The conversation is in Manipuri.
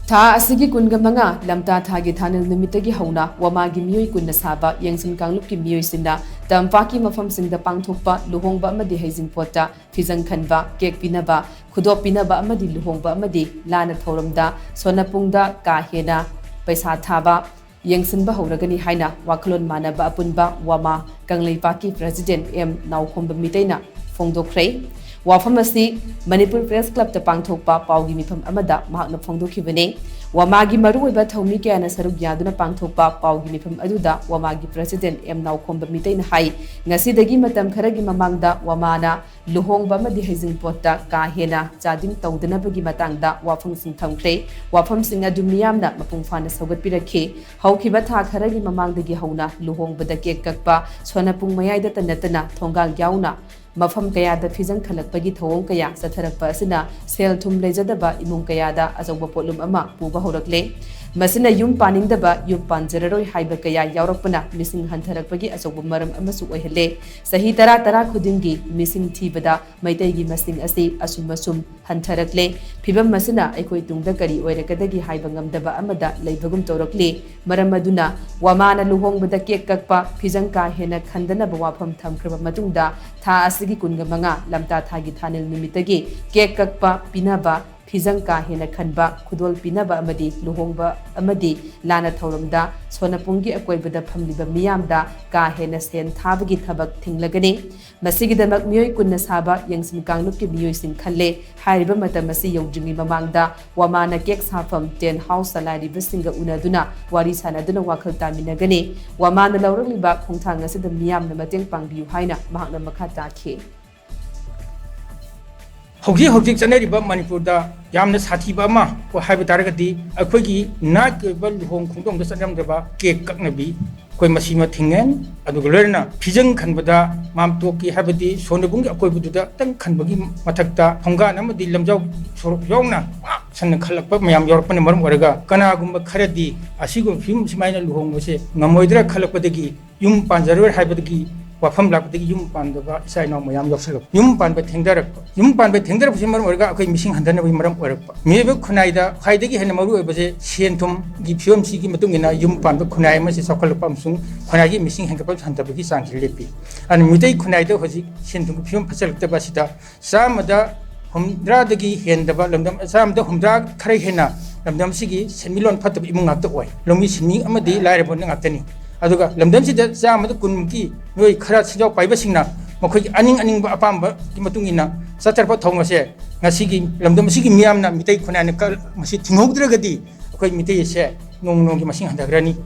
ꯊꯥ ꯑꯁꯤꯒꯤ ꯀꯨꯟꯒ ꯃꯉꯥ ꯂꯝꯇꯥ ꯊꯥꯒꯤ ꯊꯥꯅꯤꯜ ꯅꯨꯃꯤꯠꯇꯒꯤ ꯍꯧꯅ ꯋꯥꯃꯥꯒꯤ ꯃꯤꯑꯣꯏ ꯀꯨꯟꯅ ꯁꯥꯕ ꯌꯦꯡꯁꯤꯟ ꯀꯥꯡꯂꯨꯞꯀꯤ ꯃꯤꯑꯣꯏꯁꯤꯡꯅ ꯇꯝꯄꯥꯛꯀꯤ ꯃꯐꯝꯁꯤꯡꯗ ꯄꯥꯡꯊꯣꯛꯄ ꯂꯨꯍꯣꯡꯕ ꯑꯃꯗꯤ ꯍꯩꯖꯤꯡꯄꯣꯠꯇ ꯐꯤꯖꯪ ꯈꯟꯕ ꯀꯦꯛ ꯄꯤꯅꯕ ꯈꯨꯗꯣꯞ ꯄꯤꯅꯕ ꯑꯃꯗꯤ ꯂꯨꯍꯣꯡꯕ ꯑꯃꯗꯤ ꯂꯥꯟꯅ ꯊꯧꯔꯝꯗ ꯁꯣꯟꯅꯄꯨꯡꯗ ꯀꯥ ꯍꯦꯟꯅ ꯄꯩꯁꯥ ꯊꯥꯕ ꯌꯦꯡꯁꯤꯟꯕ ꯍꯧꯔꯒꯅꯤ ꯍꯥꯏꯅ ꯋꯥꯈꯜꯂꯣꯟ ꯃꯥꯟꯅꯕ ꯑꯄꯨꯟꯕ ꯋꯥꯃꯥ ꯀꯪꯂꯩꯄꯥꯛꯀꯤ ꯄ꯭ꯔꯦꯁꯤꯗꯦꯟꯠ ꯑꯦꯝ ꯅꯥꯎꯈꯣꯝꯕ ꯃꯤꯇꯩꯅ ꯐꯣꯡꯗꯣꯛꯈ꯭ꯔꯦ꯫ ꯋꯥꯐꯝ ꯑꯁꯤ ꯃꯅꯤꯄꯨꯔ ꯄ꯭ꯔꯦꯁ ꯀ꯭ꯂꯕꯇ ꯄꯥꯡꯊꯣꯛꯄ ꯄꯥꯎꯒꯤ ꯃꯤꯐꯝ ꯑꯃꯗ ꯃꯍꯥꯛꯅ ꯐꯣꯡꯗꯣꯛꯈꯤꯕꯅꯤ꯫ ꯋꯥꯃꯥꯒꯤ ꯃꯔꯨꯑꯣꯏꯕ ꯊꯧꯃꯤ ꯀꯌꯥꯅ ꯁꯔꯨꯛ ꯌꯥꯗꯨꯅ ꯄꯥꯡꯊꯣꯛꯄ ꯄꯥꯎꯒꯤ ꯃꯤꯐꯝ ꯑꯗꯨꯗ ꯋꯥꯃꯥꯒꯤ ꯄ꯭ꯔꯦꯁꯤꯗꯦꯟꯠ ꯑꯦꯝ ꯅꯥꯎꯈꯣꯝꯕ ꯃꯤꯇꯩꯅ ꯍꯥꯏ ꯉꯁꯤꯗꯒꯤ ꯃꯇꯝ ꯈꯔꯒꯤ ꯃꯃꯥꯡꯗ ꯋꯥꯃꯥꯅ ꯂꯨꯍꯣꯡꯕ ꯑꯃꯗꯤ ꯍꯩꯖꯤꯡꯄꯣꯠꯇ ꯀꯥ ꯍꯦꯟꯅ ꯆꯥꯗꯤꯡ ꯇꯧꯗꯅꯕꯒꯤ ꯃꯇꯥꯡꯗ ꯋꯥꯐꯝꯁꯤꯡ ꯊꯝꯈ꯭ꯔꯦ꯫ ꯋꯥꯐꯝꯁꯤꯡ ꯑꯗꯨ ꯃꯤꯌꯥꯝꯅ ꯃꯄꯨꯡ ꯐꯥꯅ ꯁꯧꯒꯠꯄꯤꯔꯛꯈꯤ꯫ ꯍꯧꯈꯤꯕ ꯊꯥ ꯈꯔꯒꯤ ꯃꯃꯥꯡꯗꯒꯤ ꯍꯧꯅ ꯂꯨꯍꯣꯡꯕꯗ ꯀꯦꯛ ꯀꯛꯄ ꯁꯣꯟꯅꯄꯨꯡ ꯃꯌꯥꯏꯗꯇ ꯅꯠꯇꯅ ꯊꯣꯡꯒꯥꯜ ꯌꯥꯎꯅ ꯃꯐꯝ ꯀꯌꯥꯗ ꯐꯤꯖꯪ ꯈꯜꯂꯛꯄꯒꯤ ꯊꯧꯑꯣꯡ ꯀꯌꯥ ꯆꯠꯊꯔꯛꯄ ꯑꯁꯤꯅ ꯁꯦꯜ ꯊꯨꯝ ꯂꯩꯖꯗꯕ ꯏꯃꯨꯡ ꯀꯌꯥꯗ ꯑꯆꯧꯕ ꯄꯣꯠꯂꯨꯝ ꯑꯃ ꯄꯨꯕ ꯍꯧꯔꯛꯂꯦ꯫ ꯃꯁꯤꯅ ꯌꯨꯝ ꯄꯥꯅꯤꯡꯗꯕ ꯌꯨꯝ ꯄꯥꯟꯖꯔꯔꯣꯏ ꯍꯥꯏꯕ ꯀꯌꯥ ꯌꯥꯎꯔꯛꯄꯅ ꯃꯤꯁꯤꯡ ꯍꯟꯊꯔꯛꯄꯒꯤ ꯑꯆꯧꯕ ꯃꯔꯝ ꯑꯃꯁꯨ ꯑꯣꯏꯍꯜꯂꯦ꯫ ꯆꯍꯤ ꯇꯔꯥ ꯈꯨꯗꯤꯡꯒꯤ ꯃꯤꯁꯤꯡ ꯊꯤꯕꯗ ꯃꯩꯇꯩꯒꯤ ꯃꯁꯤꯡ ꯑꯁꯤ ꯑꯁꯨꯝ ꯍꯟꯊꯔꯛꯂꯦ꯫ ꯐꯤꯚꯝ ꯑꯁꯤꯅ ꯑꯩꯈꯣꯏ ꯇꯨꯡꯗ ꯀꯔꯤ ꯑꯣꯏꯔꯛꯀꯗꯒꯦ ꯍꯥꯏꯕ ꯉꯝꯗꯕ ꯑꯃꯗ ꯂꯩꯕꯒꯨꯝ ꯇꯧꯔꯛꯂꯤ꯫ ꯃꯔꯝ ꯑꯗꯨꯅ ꯋꯥꯃꯥꯅ ꯂꯨꯍꯣꯡꯕꯗ ꯀꯦꯛ ꯀꯛꯄ ꯐꯤꯖꯪ ꯀꯥ ꯍꯦꯟꯅ ꯈꯟꯗꯅꯕ ꯋꯥꯐꯝ ꯊꯝꯈ꯭ꯔꯕ ꯃꯇꯨꯡꯗ ꯊꯥ ꯑꯁꯤꯒꯤ ꯀꯨꯟꯒ ꯃꯉꯥ ꯂꯝꯇꯥ ꯊꯥꯒꯤ ꯊꯥꯅꯤꯜ ꯅꯨꯃꯤꯠꯇꯒꯤ ꯀꯦꯛ ꯀꯛꯄ ꯄꯤꯅꯕ ꯐꯤꯖꯪ ꯀꯥ ꯍꯦꯟꯅ ꯈꯟꯕ ꯈꯨꯗꯣꯜ ꯄꯤꯅꯕ ꯑꯃꯗꯤ ꯂꯨꯍꯣꯡꯕ ꯑꯃꯗꯤ ꯂꯥꯟꯅ ꯊꯧꯔꯝꯗ ꯁꯣꯟꯅꯄꯨꯡꯒꯤ ꯑꯀꯣꯏꯕꯗ ꯐꯝꯂꯤꯕ ꯃꯤꯌꯥꯝꯗ ꯀꯥ ꯍꯦꯟꯅ ꯁꯦꯟ ꯊꯥꯕꯒꯤ ꯊꯕꯛ ꯊꯤꯡꯂꯒꯅꯤ꯫ ꯃꯁꯤꯒꯤꯗꯃꯛ ꯃꯤꯑꯣꯏ ꯀꯨꯟꯅ ꯁꯥꯕ ꯌꯦꯡꯁꯤꯟ ꯀꯥꯡꯂꯨꯞꯀꯤ ꯃꯤꯑꯣꯏꯁꯤꯡ ꯈꯜꯂꯦ꯫ ꯍꯥꯏꯔꯤꯕ ꯃꯇꯝ ꯑꯁꯤ ꯌꯧꯗ꯭ꯔꯤꯉꯩ ꯃꯃꯥꯡꯗ ꯋꯥꯃꯥꯅ ꯀꯦꯛ ꯁꯥꯐꯝ ꯇꯦꯟꯠ ꯍꯥꯎꯁ ꯆꯂꯥꯏꯔꯤꯕꯁꯤꯡꯒ ꯎꯅꯗꯨꯅ ꯋꯥꯔꯤ ꯁꯥꯅꯗꯨꯅ ꯋꯥꯈꯜ ꯇꯥꯃꯤꯟꯅꯒꯅꯤ꯫ ꯋꯥꯃꯥꯅ ꯂꯧꯔꯛꯂꯤꯕ ꯈꯣꯡꯊꯥꯡ ꯑꯁꯤꯗ ꯃꯤꯌꯥꯝꯅ ꯃꯇꯦꯡ ꯄꯥꯡꯕꯤꯌꯨ ꯍꯥꯏꯅ ꯃꯍꯥꯛꯅ ꯃꯈꯥ ꯇꯥꯈꯤ꯫ ꯍꯧꯖꯤꯛ ꯆꯠꯅꯔꯤꯕ ꯃꯅꯤꯄꯨꯔꯗ ꯌꯥꯝꯅ ꯁꯥꯊꯤꯕ ꯑꯃ ꯍꯥꯏꯕ ꯇꯥꯔꯒꯗꯤ ꯑꯩꯈꯣꯏꯒꯤ ꯅꯥꯠꯀꯤ ꯑꯣꯏꯕ ꯂꯨꯍꯣꯡ ꯈꯣꯡꯗꯣꯡꯕꯗ ꯆꯠꯅꯔꯝꯗꯕ ꯀꯦꯛ ꯀꯛꯅꯕꯤ ꯑꯩꯈꯣꯏ ꯃꯁꯤꯃ ꯊꯤꯡꯉꯦ꯫ ꯑꯗꯨꯒ ꯂꯣꯏꯅꯅ ꯐꯤꯖꯪ ꯈꯟꯕꯗ ꯃꯥꯝꯇꯣꯞꯀꯤ ꯍꯥꯏꯕꯗꯤ ꯁꯣꯟꯅꯄꯨꯡꯒꯤ ꯑꯀꯣꯏꯕꯗꯨꯗ ꯈꯤꯇꯪ ꯈꯟꯕꯒꯤ ꯃꯊꯛꯇ ꯊꯣꯡꯒꯥꯟ ꯑꯃꯗꯤ ꯂꯝꯖꯥꯎ ꯁꯣꯔꯣꯛ ꯌꯥꯎꯅ ꯄꯥꯛ ꯁꯟꯅ ꯈꯜꯂꯛꯄ ꯃꯌꯥꯝ ꯌꯥꯎꯔꯛꯄꯅ ꯃꯔꯝ ꯑꯣꯏꯔꯒ ꯀꯅꯥꯒꯨꯝꯕ ꯈꯔꯗꯤ ꯑꯁꯤꯒꯨꯝꯕ ꯐꯤꯕꯝ ꯁꯨꯃꯥꯏꯅ ꯂꯨꯍꯣꯡꯕꯁꯦ ꯉꯝꯃꯣꯏꯗ꯭ꯔꯥ ꯈꯜꯂꯛꯄꯗꯒꯤ ꯌꯨꯝ ꯄꯥꯟꯖꯔꯣꯏ ꯍꯥꯏꯕꯗꯒꯤ ꯋꯥꯐꯝ ꯂꯥꯛꯄꯗꯒꯤ ꯌꯨꯝ ꯄꯥꯟꯗꯕ ꯏꯆꯥ ꯏꯅꯥꯎ ꯃꯌꯥꯝ ꯌꯥꯎꯁꯜꯂꯛꯄ ꯌꯨꯝ ꯄꯥꯟꯕ ꯊꯦꯡꯊꯔꯛꯄ ꯊꯦꯡꯊꯔꯛꯄꯁꯤꯅ ꯃꯔꯝ ꯑꯣꯏꯔꯒ ꯑꯩꯈꯣꯏ ꯃꯤꯁꯤꯡ ꯍꯟꯊꯅꯕꯒꯤ ꯃꯔꯝ ꯑꯣꯏꯔꯛꯄ ꯃꯤꯑꯣꯏꯕ ꯈꯨꯟꯅꯥꯏꯗ ꯈ꯭ꯋꯥꯏꯗꯒꯤ ꯍꯦꯟꯅ ꯃꯔꯨ ꯑꯣꯏꯕꯁꯦ ꯁꯦꯟ ꯊꯨꯝꯒꯤ ꯐꯤꯕꯝꯁꯤꯒꯤ ꯃꯇꯨꯡ ꯏꯟꯅ ꯌꯨꯝ ꯄꯥꯟꯕ ꯈꯨꯟꯅꯥꯏ ꯑꯃꯁꯤ ꯆꯥꯎꯈꯠꯂꯛꯄ ꯑꯃꯁꯨꯡ ꯈꯨꯟꯅꯥꯏꯒꯤ ꯃꯤꯁꯤꯡ ꯍꯦꯟꯒꯠꯄ ꯍꯟꯊꯕꯒꯤ ꯆꯥꯡꯁꯤ ꯂꯦꯞꯄꯤ꯫ ꯑꯗꯨꯅ ꯃꯤꯇꯩ ꯈꯨꯟꯅꯥꯏꯗ ꯍꯧꯖꯤꯛ ꯁꯦꯟ ꯊꯨꯝꯒꯤ ꯐꯤꯕꯝ ꯐꯠꯆꯜꯂꯛꯇꯕ ꯑꯁꯤꯗ ꯆꯥꯝꯃꯗ ꯍꯨꯝꯗ꯭ꯔꯥꯗꯒꯤ ꯍꯦꯟꯗꯕ ꯂꯝꯗꯝ ꯆꯥꯝꯃꯗ ꯍꯨꯝꯗ꯭ꯔꯥ ꯈꯔ ꯍꯦꯟꯅ ꯂꯝꯗꯝꯁꯤꯒꯤ ꯁꯦꯟꯃꯤꯠꯂꯣꯟ ꯐꯠꯇꯕ ꯏꯃꯨꯡ ꯉꯥꯛꯇ ꯑꯣꯏ꯫ ꯂꯧꯃꯤ ꯁꯤꯟꯃꯤ ꯑꯃꯗꯤ ꯂꯥꯏꯔꯕ ꯉꯥꯛꯇꯅꯤ꯫ ꯑꯗꯨꯒ ꯂꯝꯗꯝꯁꯤꯗ ꯆꯥꯝꯃꯗ ꯀꯨꯟꯃꯨꯛꯀꯤ ꯃꯤꯑꯣꯏ ꯈꯔ ꯁꯦꯟꯖꯥꯎ ꯄꯥꯏꯕꯁꯤꯡꯅ ꯃꯈꯣꯏꯒꯤ ꯑꯅꯤꯡꯕ ꯑꯄꯥꯝꯕꯒꯤ ꯃꯇꯨꯡ ꯏꯟꯅ ꯆꯠꯊꯔꯛꯄ ꯊꯧꯑꯣꯡ ꯑꯁꯦ ꯉꯁꯤꯒꯤ ꯂꯝꯗꯝ ꯑꯁꯤꯒꯤ ꯃꯤꯌꯥꯝꯅ ꯃꯤꯇꯩ ꯈꯨꯟꯅꯥꯏꯅ ꯃꯁꯤ ꯊꯤꯡꯍꯧꯗ꯭ꯔꯒꯗꯤ ꯑꯩꯈꯣꯏ ꯃꯤꯇꯩ ꯑꯁꯦ ꯅꯣꯡꯃꯒꯤ ꯃꯁꯤꯡ ꯍꯟꯊꯈ꯭ꯔꯅꯤ꯫